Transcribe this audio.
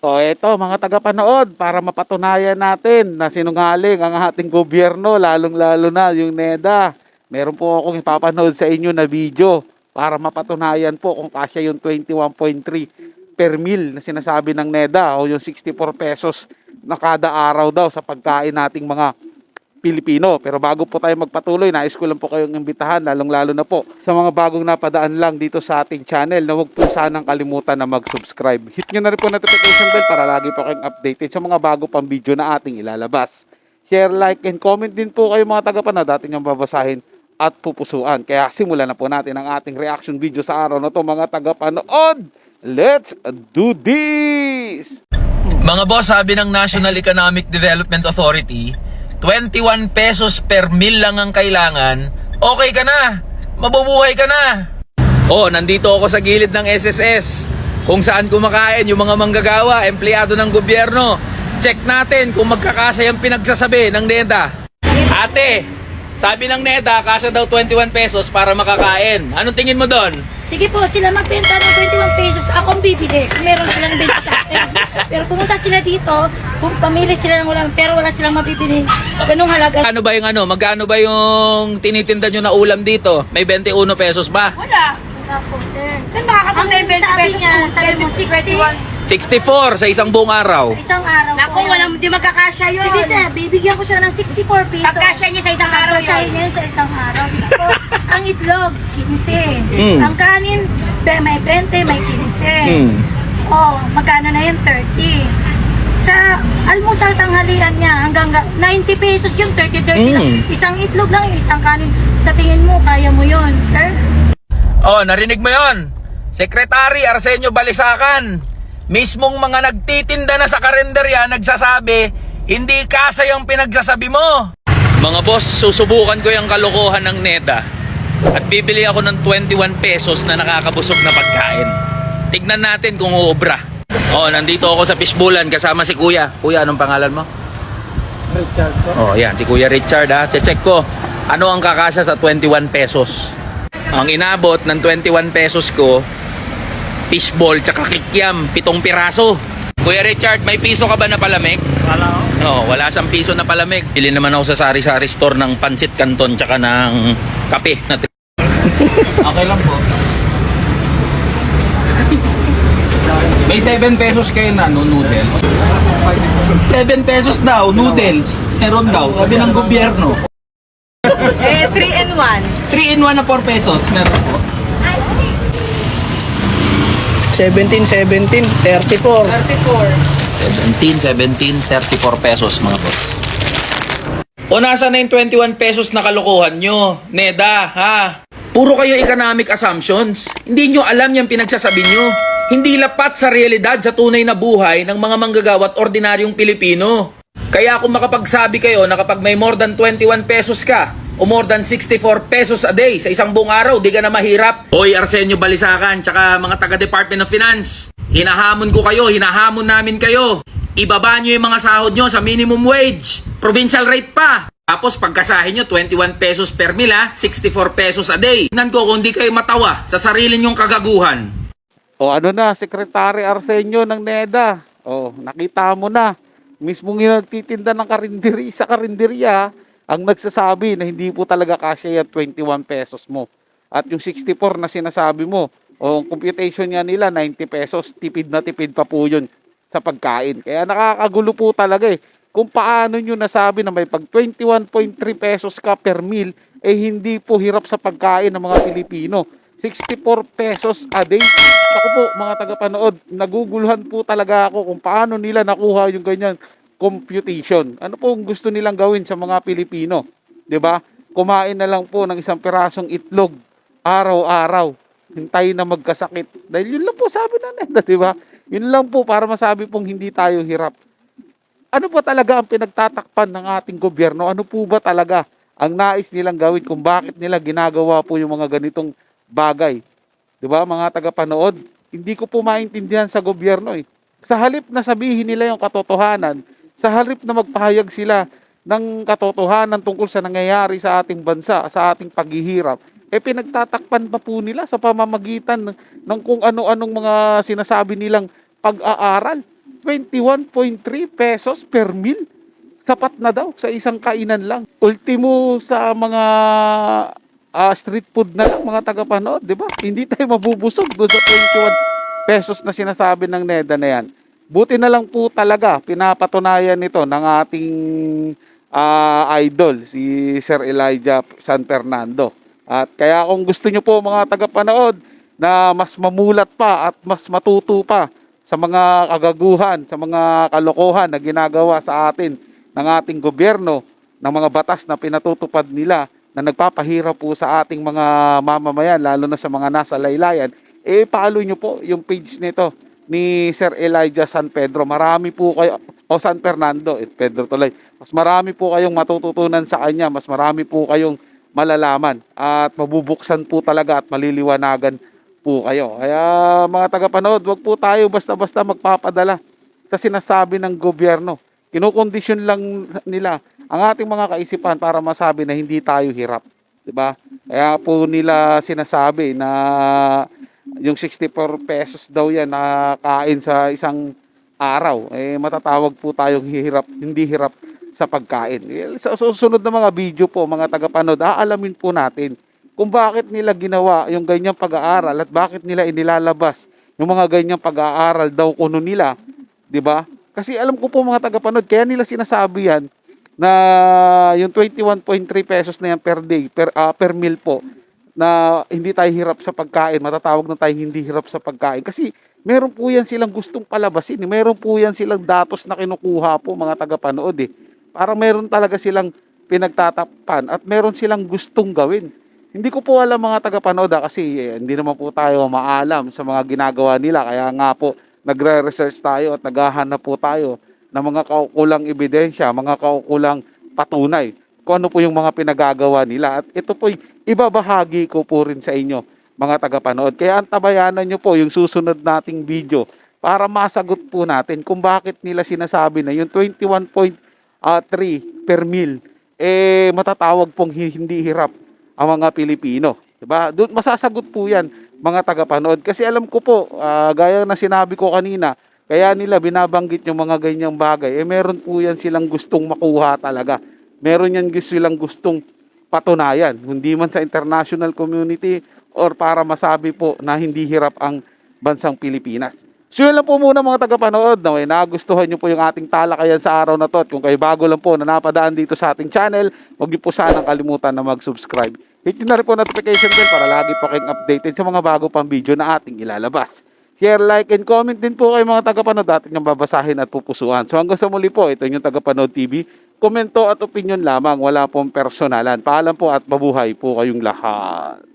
So ito mga tagapanood, para mapatunayan natin na sinungaling ang ating gobyerno, lalong-lalo na yung NEDA. Meron po akong ipapanood sa inyo na video para mapatunayan po kung kasya yung 21.3 per meal na sinasabi ng NEDA o yung 64 pesos na kada araw daw sa pagkain nating mga Pilipino. Pero bago po tayo magpatuloy, nais ko lang po kayong imbitahan, lalong-lalo na po sa mga bagong napadaan lang dito sa ating channel, na huwag po sanang kalimutan na mag-subscribe. Hit nyo na rin po notification bell para lagi po kayong updated sa mga bago pang video na ating ilalabas. Share, like, and comment din po kayo mga tagapanood, atin yung babasahin at pupusuan. Kaya simulan na po natin ang ating reaction video sa araw na to mga tagapanood. Let's do this! Mga boss, sabi ng National Economic Development Authority, 21 pesos per meal lang ang kailangan, okay ka na, mabubuhay ka na. Oh, nandito ako sa gilid ng SSS, kung saan kumakain yung mga manggagawa, empleyado ng gobyerno. Check natin kung magkakasya yung pinagsasabi ng NEDA. Ate, sabi ng NEDA, kasya daw 21 pesos para makakain. Anong tingin mo doon? Sige po, sila magbenta ng 21 pesos, akong bibili. Meron silang benta sa akin. Pero pumunta sila dito, kung pamili sila ng ulam, pero wala silang mabibili. Ganong halaga. Magkano ba yung tinitinda nyo na ulam dito? May 21 pesos ba? Wala. Wala po, sir. Saan makakapagtay 20 Sabi pesos? niya, sabi mo 60 64 sa isang buong araw. isang araw Naku, po. walang di magkakasya yun. Sige sir, bibigyan ko siya ng 64 pesos. Pagkasya niya sa isang araw Pagkasya yun. niya sa isang araw. Sige po, ang itlog, 15. Mm. Ang kanin, may 20, may 15. Oh, magkano na yun? 30. Sa almusal tanghalian niya, hanggang 90 pesos yung 30 lang. Isang itlog lang yung isang kanin. Sa tingin mo, kaya mo yun, sir? Oh, narinig mo yon? Secretary Arsenio Balisacan. Mismong mga nagtitinda na sa karenderya nagsasabi, hindi kasya yung pinagsasabi mo. Mga boss, susubukan ko yung kalokohan ng NEDA at bibili ako ng 21 pesos na nakakabusog na pagkain. Tignan natin kung uubra. Oh, nandito ako sa fishbowlan kasama si Kuya. Kuya, anong pangalan mo? Richard po. Oh, yan, si Kuya Richard ha. Check ko, ano ang kakasya sa 21 pesos. Ang inabot ng 21 pesos ko, fishball tsaka kikiam, 7 piraso. Kuya Richard, may piso ka ba na palamig? Wala ko. No, wala siyang piso na palamig. Bili naman ako sa sari-sari store ng pansit canton tsaka ng kape. Okay lang po. May 7 pesos kayo na noodles. 7 pesos daw, noodles. Meron daw, sabi ng gobyerno. 3 and 1. 3 in 1 na 4 pesos, meron po. 17, 34. 34. 17, 34 pesos mga boss. O nasa na yung 21 pesos na kalokohan nyo? NEDA, ha? Puro kayo economic assumptions. Hindi nyo alam yung pinagsasabi nyo. Hindi lapat sa realidad sa tunay na buhay ng mga manggagawa at ordinaryong Pilipino. Kaya kung makapagsabi kayo na kapag may more than 21 pesos ka, o more than 64 pesos a day sa isang buong araw, di ka na mahirap. Hoy, Arsenio Balisacan, tsaka mga taga-Department of Finance, hinahamon ko kayo, hinahamon namin kayo. Ibaba nyo yung mga sahod nyo sa minimum wage, provincial rate pa. Tapos pagkasahin nyo, 21 pesos per meal, 64 pesos a day. Tingnan ko kung di kayo matawa sa sarili nyong kagaguhan. O ano na, Secretary Arsenio ng NEDA. O, nakita mo na. Mismong yung nagtitinda ng sa karinderya, ang nagsasabi na hindi po talaga kasya yung 21 pesos mo. At yung 64 na sinasabi mo, o computation niya nila, 90 pesos, tipid na tipid pa po yun sa pagkain. Kaya nakakagulo po talaga eh. Kung paano nyo nasabi na may pag 21.3 pesos ka per meal, eh hindi po hirap sa pagkain ng mga Pilipino. 64 pesos a day. Ako po mga tagapanood, naguguluhan po talaga ako kung paano nila nakuha yung ganyan computation. Ano po ang gusto nilang gawin sa mga Pilipino? 'Di ba? Kumain na lang po ng isang pirasong itlog araw-araw. Hintayin na magkasakit. Dahil yun lang po sabi na NEDA, 'di ba? Yun lang po para masabi pong hindi tayo hirap. Ano ba talaga ang pinagtatakpan ng ating gobyerno? Ano po ba talaga ang nais nilang gawin kung bakit nila ginagawa po yung mga ganitong bagay? 'Di ba, mga tagapanood? Hindi ko po maintindihan sa gobyerno eh. Sa halip na sabihin nila yung katotohanan, sa halip na magpahayag sila ng katotohanan tungkol sa nangyayari sa ating bansa, sa ating paghihirap, eh pinagtatakpan pa po nila sa pamamagitan ng kung ano-anong mga sinasabi nilang pag-aaral. 21.3 pesos per meal. Sapat na daw sa isang kainan lang. Ultimo sa mga street food na lang, mga tagapanood, di ba? Hindi tayo mabubusog doon sa 21 pesos na sinasabi ng NEDA na yan. Buti na lang po talaga, pinapatunayan nito ng ating idol, si Sir Elijah San Fernando. At kaya kung gusto nyo po mga tagapanood na mas mamulat pa at mas matuto pa sa mga kagaguhan, sa mga kalokohan na ginagawa sa atin ng ating gobyerno, ng mga batas na pinatutupad nila na nagpapahirap po sa ating mga mamamayan, lalo na sa mga nasa laylayan, follow nyo po yung page nito ni Sir Elijah San Pedro. Marami po kayo, o San Fernando, Pedro tuloy. Mas marami po kayong matututunan sa kanya, mas marami po kayong malalaman at mabubuksan po talaga at maliliwanagan po kayo. Kaya mga tagapanood, wag po tayo basta-basta magpapadala sa sinasabi ng gobyerno. Kinukondisyon lang nila ang ating mga kaisipan para masabi na hindi tayo hirap, 'di ba? Kaya po nila sinasabi na yung 64 pesos daw yan na kain sa isang araw, matatawag po tayong hindi hirap sa pagkain. Sa susunod na mga video po, mga tagapanood, aalamin po natin kung bakit nila ginawa yung ganyang pag-aaral at bakit nila inilalabas yung mga ganyang pag-aaral daw kuno nila, 'di ba? Kasi alam ko po mga tagapanood, kaya nila sinasabi yan na yung 21.3 pesos na yan per day, per meal po, na hindi tayo hirap sa pagkain, matatawag na tayo hindi hirap sa pagkain. Kasi meron po yan silang gustong palabasin. Meron po yan silang datos na kinukuha po mga tagapanood. Parang meron talaga silang pinagtatapan at meron silang gustong gawin. Hindi ko po alam mga tagapanood kasi hindi naman po tayo maalam sa mga ginagawa nila. Kaya nga po, nagre-research tayo at naghahanap po tayo ng mga kaukulang ebidensya, mga kaukulang patunay kung ano po yung mga pinagagawa nila. At ito po ibabahagi ko po rin sa inyo mga tagapanood. Kaya antabayanan nyo po yung susunod nating video para masagot po natin kung bakit nila sinasabi na yung 21.3 per meal matatawag pong hindi hirap ang mga Pilipino. Diba? Doon masasagot po yan mga tagapanood. Kasi alam ko po, gaya na sinabi ko kanina, kaya nila binabanggit yung mga ganyang bagay. Meron po yan silang gustong makuha talaga. Meron yan silang gustong patunayan. Hindi man sa international community or para masabi po na hindi hirap ang bansang Pilipinas. So yun lang po muna mga tagapanood. Nagustuhan nyo po yung ating talakayan sa araw na to. At kung kayo bago lang po na napadaan dito sa ating channel, huwag nyo po sanang kalimutan na mag-subscribe. Hit nyo na rin po notification bell para lagi po kayong updated sa mga bago pang video na ating ilalabas. Share, like, and comment din po kayo mga tagapanood. Ating yung babasahin at pupusuan. So hanggang sa muli po, ito yung Tagapanood TV. Komento at opinion lamang, wala pong personalan. Paalam po at mabuhay po kayong lahat.